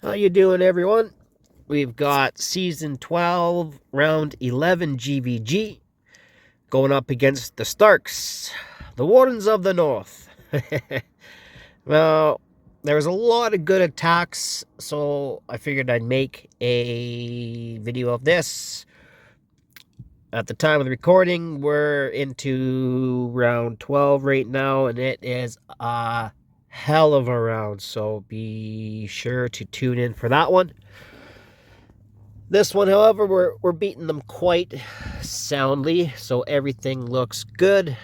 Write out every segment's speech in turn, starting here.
How you doing, everyone? We've got Season 12, Round 11 GVG, going up against the Starks, the Wardens of the North. Well, there was a lot of good attacks, so I figured I'd make a video of this. At the time of the recording, we're into Round 12 right now, and it is a hell of a round, so be sure to tune in for that one. This one, however, we're beating them quite soundly, so everything looks good.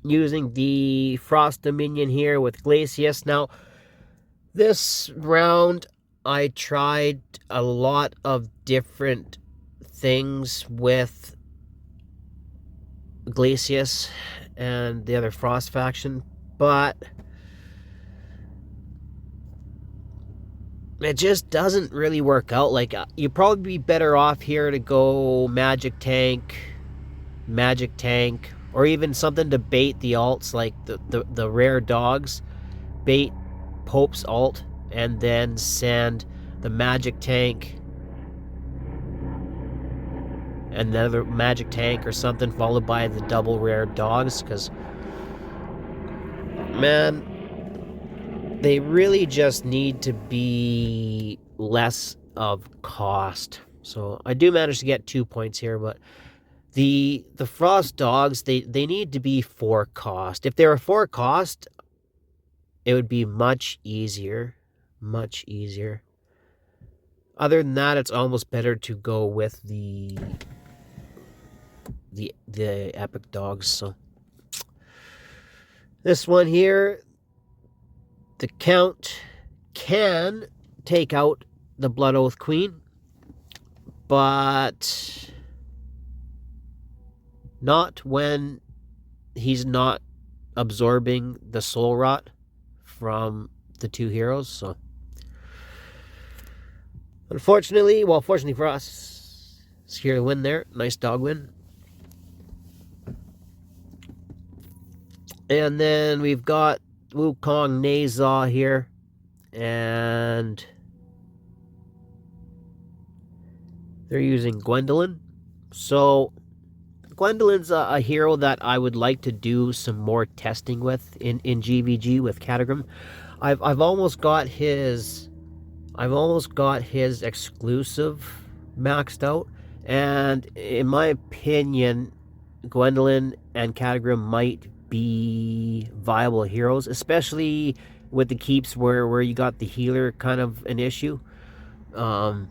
Using the Frost Dominion here with Glacius. Now, this round, I tried a lot of different things with Glacius and the other Frost faction, but it just doesn't really work out. Like, you'd probably be better off here to go Magic Tank, or even something to bait the alts, like the rare dogs. Bait Pope's alt, and then send the Magic Tank, another Magic Tank or something, followed by the double rare dogs, because, man, they really just need to be less of cost. So I do manage to get 2 points here, but the Frost dogs, they need to be 4 cost. If they were 4 cost, it would be much easier. Much easier. Other than that, it's almost better to go with the epic dogs. So this one here, the Count can take out the Blood Oath Queen, but not when he's not absorbing the soul rot from the 2 heroes. So unfortunately, well, fortunately for us, secure the win there. Nice dog win. And then we've got Wukong Nazaw here, and they're using Gwendolyn. So Gwendolyn's a hero that I would like to do some more testing with in GVG with Catagrum. I've almost got his exclusive maxed out, and in my opinion, Gwendolyn and Catagrum might be viable heroes, especially with the keeps where you got the healer kind of an issue. I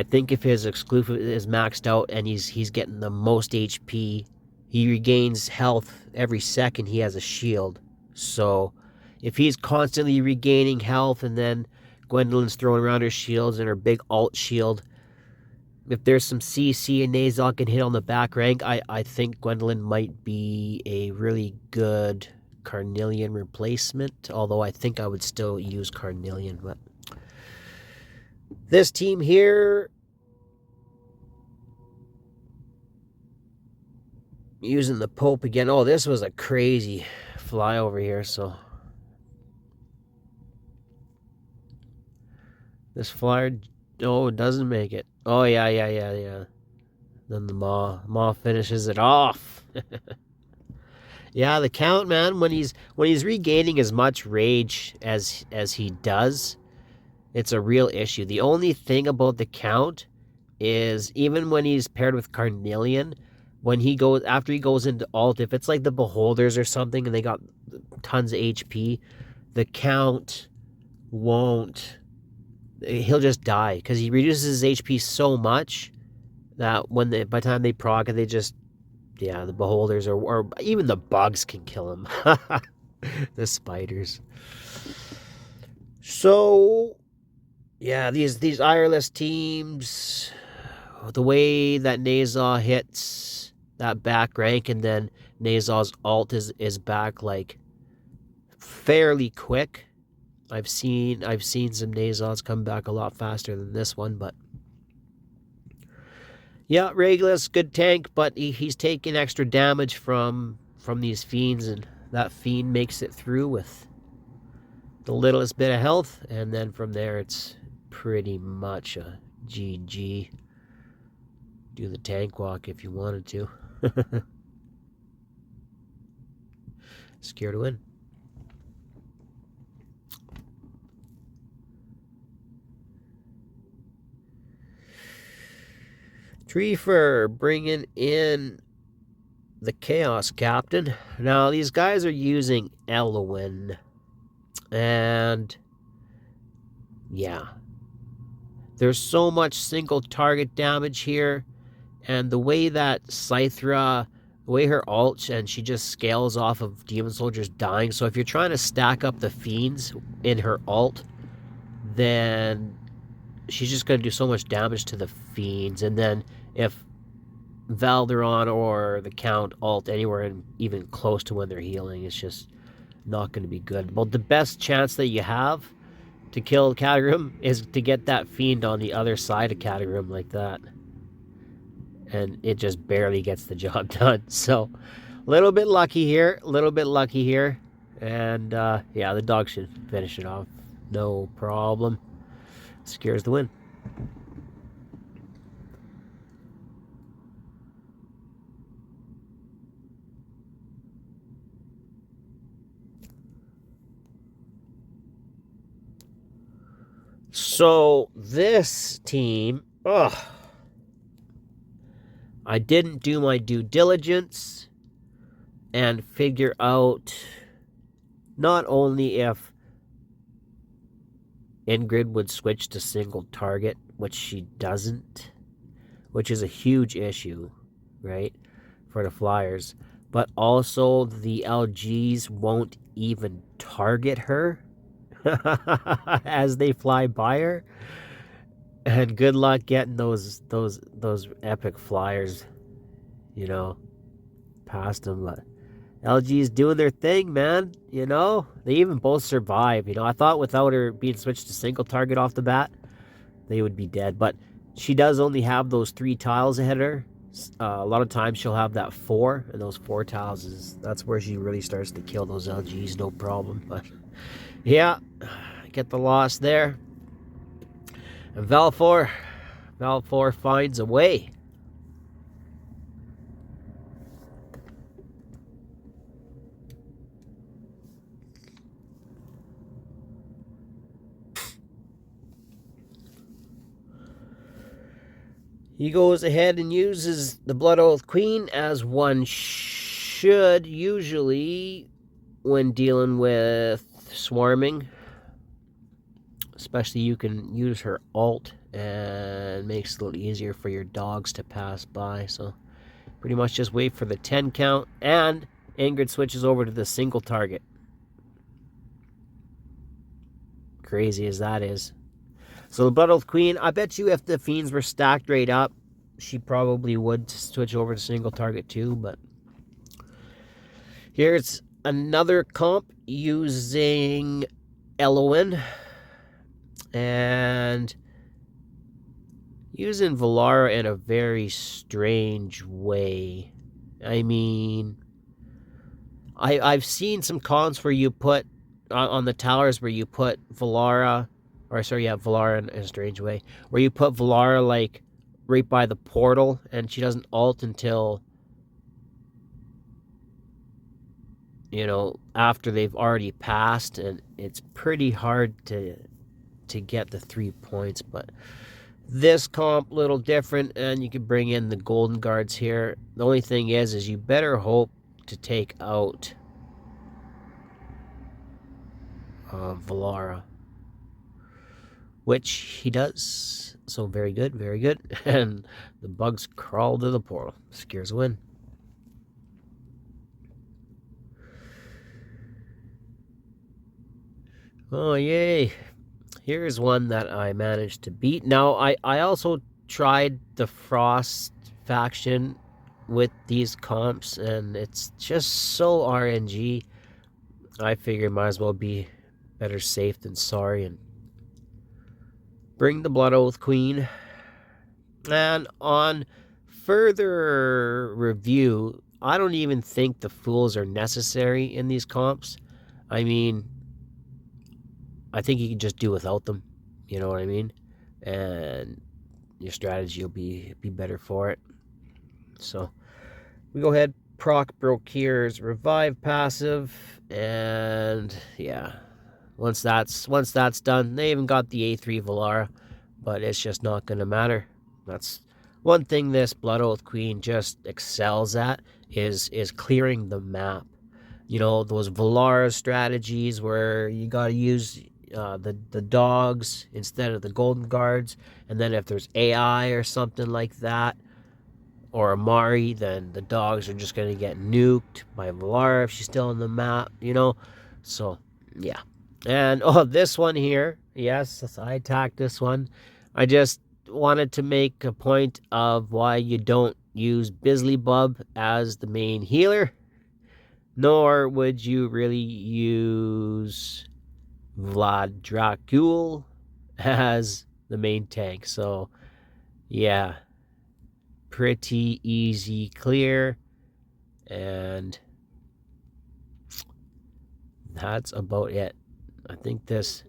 think if his exclusive is maxed out and he's getting the most HP, he regains health every second he has a shield. So if he's constantly regaining health, and then Gwendolyn's throwing around her shields and her big alt shield, if there's some CC and Nazaw can hit on the back rank, I think Gwendolyn might be a really good Carnelian replacement, although I think I would still use Carnelian. But this team here, using the Pope again. Oh, this was a crazy flyover here, so this flyer, oh, it doesn't make it. Oh, yeah. Then the Maw finishes it off. Yeah, the Count, man, when he's regaining as much rage as he does, it's a real issue. The only thing about the Count is, even when he's paired with Carnelian, when he goes, after he goes into alt, if it's like the Beholders or something and they got tons of HP, the Count won't, he'll just die, because he reduces his HP so much that by the time they proc it, they just, yeah, the Beholders or even the bugs can kill him. The spiders. So yeah, these Ireless teams, the way that Nazaw hits that back rank, and then Nazaw's alt is back like fairly quick. I've seen some Nazaws come back a lot faster than this one, but yeah, Regulus, good tank, but he's taking extra damage from these fiends, and that fiend makes it through with the littlest bit of health, and then from there it's pretty much a GG. Do the tank walk if you wanted to. Scare to win. Treefer bringing in the Chaos Captain. Now, these guys are using Elowin. And yeah, there's so much single target damage here. And the way that Scythra, the way her ult, and she just scales off of Demon Soldiers dying. So if you're trying to stack up the Fiends in her ult, then she's just going to do so much damage to the Fiends. And then if Valderon or the Count ult anywhere even close to when they're healing, it's just not going to be good. Well, the best chance that you have to kill Catacomb is to get that Fiend on the other side of Catacomb like that. And it just barely gets the job done. So, a little bit lucky here. And, yeah, the dog should finish it off. No problem. Scares the win. So, this team... Ugh. I didn't do my due diligence and figure out not only if Ingrid would switch to single target, which she doesn't, which is a huge issue, right, for the Flyers, but also the LGs won't even target her as they fly by her. And good luck getting those epic Flyers, you know, past them. LG's doing their thing, man. You know, they even both survive. You know, I thought without her being switched to single target off the bat, they would be dead. But she does only have those 3 tiles ahead of her. A lot of times she'll have that 4, and those 4 tiles that's where she really starts to kill those LGs, no problem. But yeah, get the loss there. And Valfor finds a way. He goes ahead and uses the Blood Oath Queen, as one should usually when dealing with swarming. Especially you can use her ult and makes it a little easier for your dogs to pass by. So pretty much just wait for the 10 count, and Ingrid switches over to the single target. Crazy as that is. So the Blood Oath Queen, I bet you if the Fiends were stacked right up, she probably would switch over to single target too. But here's another comp using Elowin. And using Valara in a very strange way. I mean, I've seen some cons where you put, on the towers where you put Valara, Valara in a strange way, where you put Valara, like, right by the portal, and she doesn't ult until, you know, after they've already passed, and it's pretty hard to get the 3 points. But this comp a little different, and you can bring in the golden guards here. The only thing is you better hope to take out Valara, which he does. So very good, very good. And the bugs crawl to the portal. Scares a win. Oh yay. Here's one that I managed to beat. Now, I also tried the Frost faction with these comps, and it's just so RNG. I figure might as well be better safe than sorry and bring the Blood Oath Queen. And on further review, I don't even think the Fools are necessary in these comps. I mean, I think you can just do without them. You know what I mean? And your strategy will be better for it. So we go ahead, proc Brokir's revive passive, and yeah. Once that's done, they even got the A3 Valara, but it's just not gonna matter. That's one thing this Blood Oath Queen just excels at is clearing the map. You know, those Valara strategies where you gotta use the dogs instead of the golden guards, and then if there's AI or something like that, or Amari, then the dogs are just gonna get nuked by Valara if she's still on the map, you know? So, yeah. And, oh, this one here, yes, I attacked this one. I just wanted to make a point of why you don't use Bisley Bub as the main healer, nor would you really use Vlad Dracul as the main tank. So, yeah, pretty easy clear, and that's about it. I think this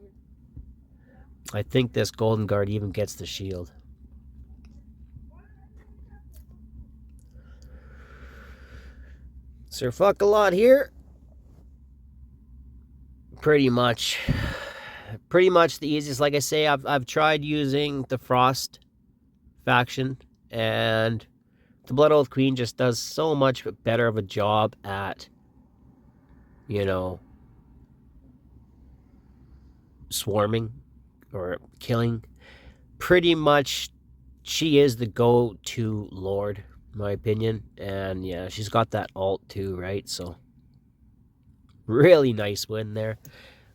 golden guard even gets the shield. Sir Fuck a lot here. Pretty much the easiest. Like I say, I've tried using the Frost faction, and the Blood Oath Queen just does so much better of a job at, you know, swarming or killing. Pretty much she is the go-to lord, in my opinion. And yeah, she's got that ult too, right? So really nice win there.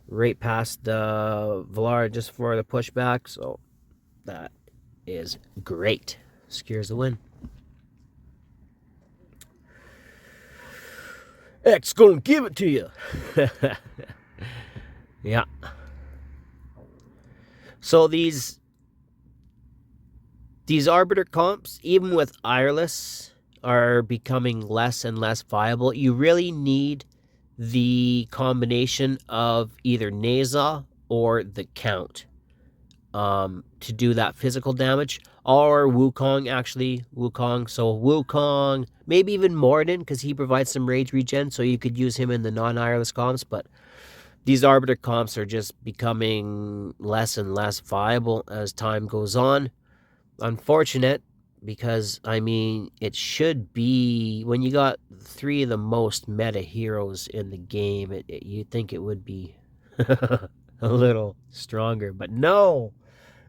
Right past the Valara just for the pushback. So that is great. Secures the win. X gonna give it to you. Yeah. So these Arbiter comps, even with Ireless, are becoming less and less viable. You really need the combination of either Naza or the Count to do that physical damage. Or Wukong, actually. Wukong. So Wukong, maybe even Morden, because he provides some rage regen, so you could use him in the non-Ireless comps. But these Arbiter comps are just becoming less and less viable as time goes on. Unfortunate, because, I mean, it should be, when you got three of the most meta heroes in the game, you'd think it would be a little stronger. But no,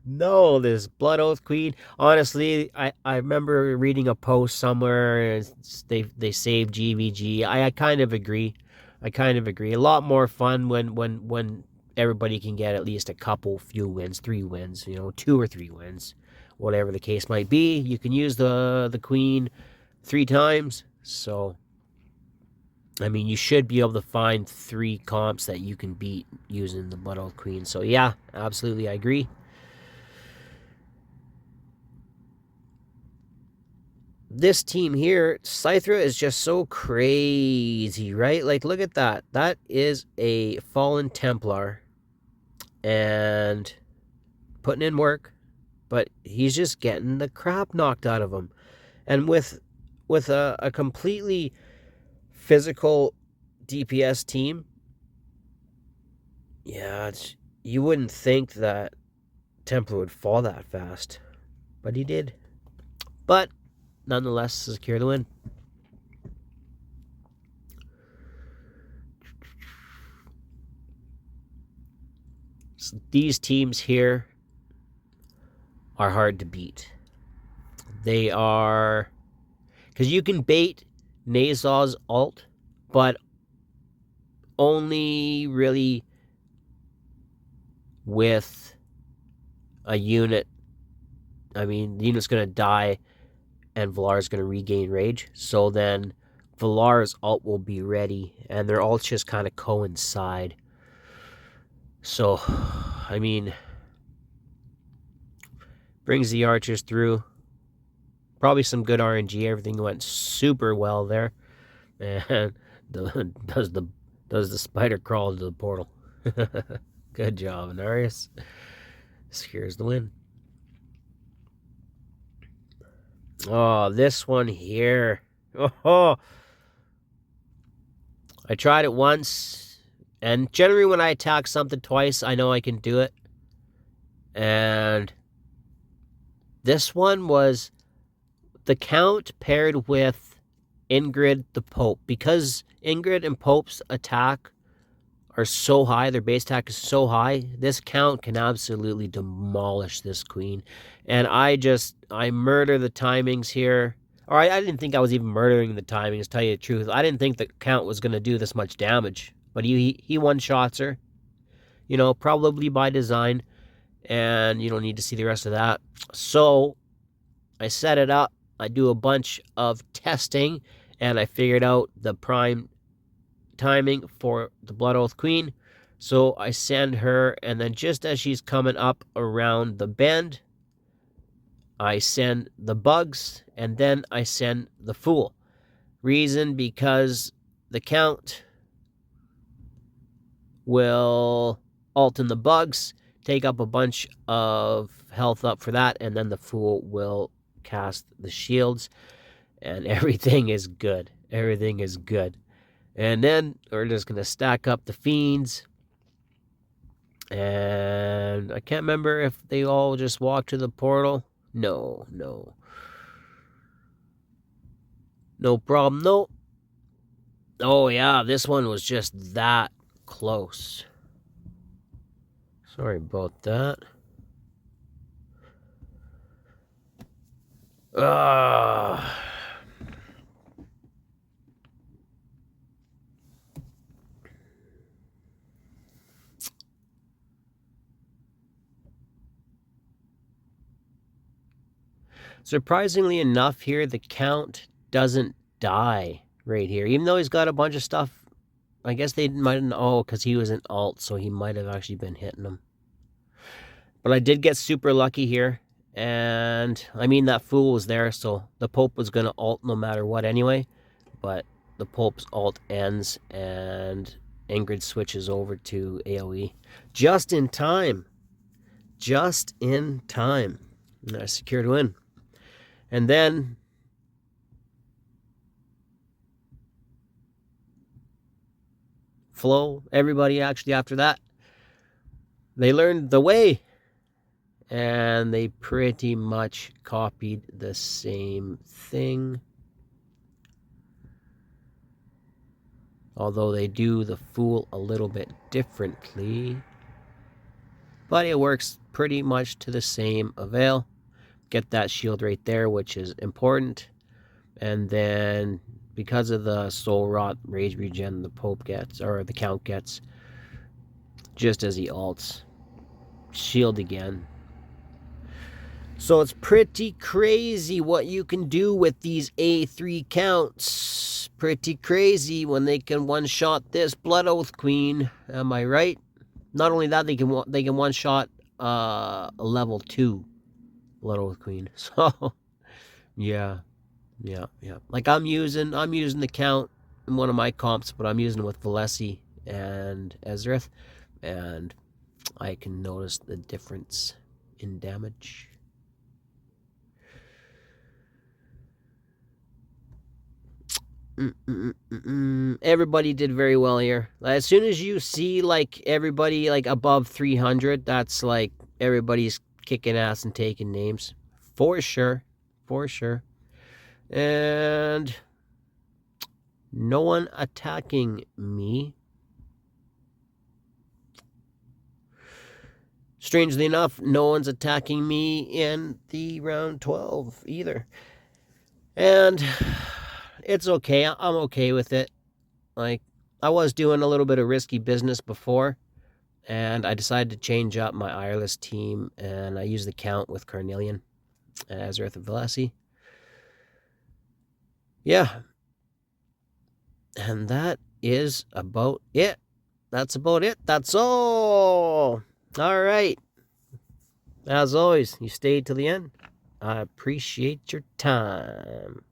this Blood Oath Queen, honestly, I remember reading a post somewhere, and they saved GVG. I kind of agree. A lot more fun when everybody can get at least a few wins, 3 wins, 2 or 3 wins. Whatever the case might be, you can use the Queen 3 times. So, I mean, you should be able to find 3 comps that you can beat using the Blood Oath Queen. So, yeah, absolutely, I agree. This team here, Scythra is just so crazy, right? Like, look at that. That is a Fallen Templar. And putting in work. But he's just getting the crap knocked out of him. And with a completely physical DPS team, yeah, you wouldn't think that Templar would fall that fast. But he did. But nonetheless, secure the win. So these teams here are hard to beat. They are, because you can bait Nazaw's ult, but only really with a unit. I mean, the unit's going to die and Valar's going to regain rage. So then Valar's ult will be ready, and their ults just kind of coincide. So, I mean, brings the archers through. Probably some good RNG. Everything went super well there. And does the spider crawl into the portal. Good job, Narius. Secures the win. Oh, this one here. Oh, I tried it once, and generally when I attack something twice, I know I can do it. And this one was the Count paired with Ingrid the Pope. Because Ingrid and Pope's attack are so high, their base attack is so high, this Count can absolutely demolish this queen. And I murder the timings here. Or I didn't think I was even murdering the timings, to tell you the truth. I didn't think the Count was going to do this much damage. But he one-shots her. You know, probably by design. And you don't need to see the rest of that. So, I set it up. I do a bunch of testing. And I figured out the prime timing for the Blood Oath Queen. So I send her, and then just as she's coming up around the bend, I send the bugs, and then I send the Fool. Reason, because the Count will ult in the bugs, take up a bunch of health up for that, and then the Fool will cast the shields, and everything is good. Everything is good. And then we're just going to stack up the Fiends. And I can't remember if they all just walk to the portal. No. No problem. No. Oh, yeah. This one was just that close. Sorry about that. Surprisingly enough here, the Count doesn't die right here. Even though he's got a bunch of stuff. I guess they might have... Oh, because he was an alt, so he might have actually been hitting him. But I did get super lucky here. And, I mean, that Fool was there, so the Pope was going to ult no matter what anyway. But the Pope's ult ends, and Ingrid switches over to AoE. Just in time. Just in time. And I secured a win. And then Flo, everybody actually after that, they learned the way. And they pretty much copied the same thing. Although they do the Fool a little bit differently. But it works pretty much to the same avail. Get that shield right there, which is important. And then, because of the Soul Rot Rage Regen the Pope gets, or the Count gets, just as he ults, shield again. So it's pretty crazy what you can do with these A3 Counts. Pretty crazy when they can one-shot this Blood Oath Queen. Am I right? Not only that, they can one-shot a level 2 Blood Oath Queen. So, yeah. Like I'm using the Count in one of my comps, but I'm using it with Valesi and Ezrith, and I can notice the difference in damage. Everybody did very well here. As soon as you see like everybody like above 300, that's like everybody's kicking ass and taking names. For sure. And no one attacking me. Strangely enough, no one's attacking me in the round 12 either. And it's okay. I'm okay with it. Like, I was doing a little bit of risky business before, and I decided to change up my Ireless team, and I used the Count with Carnelian and Ezrith and Valesi. Yeah. And that is about it. That's about it. That's all. All right. As always, you stayed till the end. I appreciate your time.